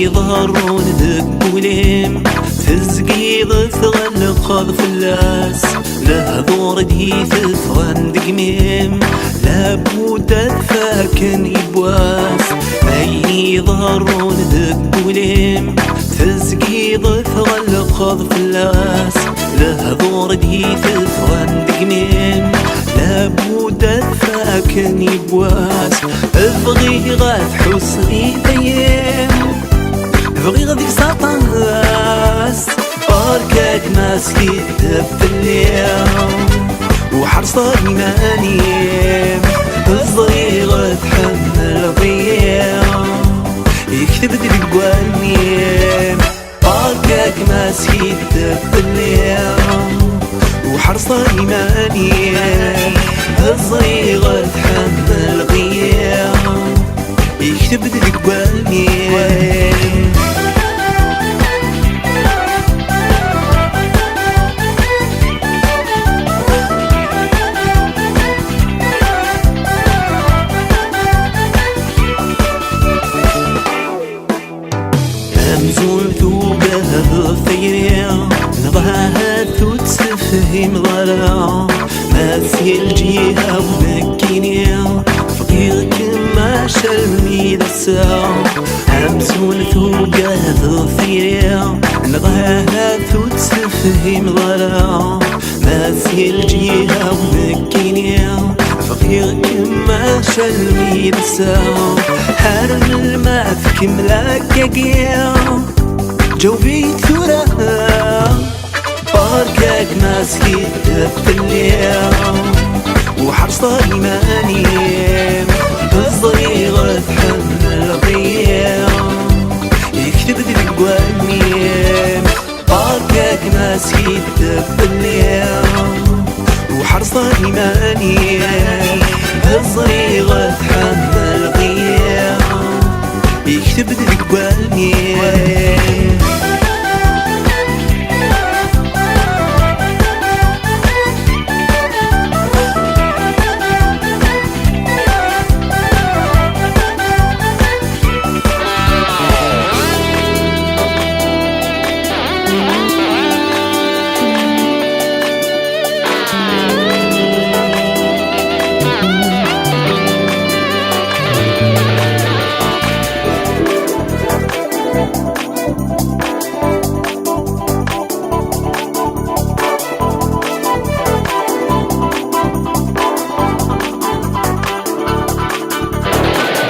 يظهرون ذك وليم تزقيض تغلق في اللاس له ظور ديث ثغن دقميم لابد الفاكن يبواس أي يظهرون ذك وليم تزقيض تغلق في اللاس له ظور ديث ثغن دقميم لابد الفاكن يبواس ابغي غاث حسني ثيم ابغي غاديك ساطنغاس باركاك ماسكي في اليوم وحرصة يمانيم الصغيرة تحمل ضيام يكتب دقوانيم باركاك ماسكي في اليوم وحرصة يمانيم الصغيرة تحمل غيام يكتب دقوانيم أمزون ثوبه ثيريا نضعها تتسفهم ضلع ماثي الجهة ومكينيا فقير كما شلمي للساعة أمزون ثوبه ثيريا نضعها تتسفهم ضلع ماثي الجهة ومكينيا فقير كما شلمي للساعة حرم الماث كملاك قيام جوبي ثراها باركاك ماسكي في اليوم وحرصة يمانيم الصغيرة تحمل غيام يكتب دقوانيم باركاك ماسكي في اليوم وحرصة يمانيم الصغيرة تحمل غيام يكتب دقوانيم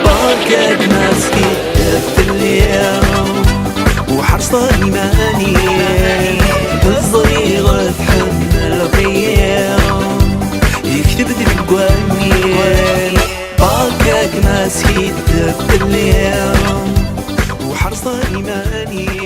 باركاك ماسكي في اليوم وحرصة يمانيم الصغيرة تحمل غيام يكتب دقوانيم باركاك ماسكي في اليوم وحرصة يمانيم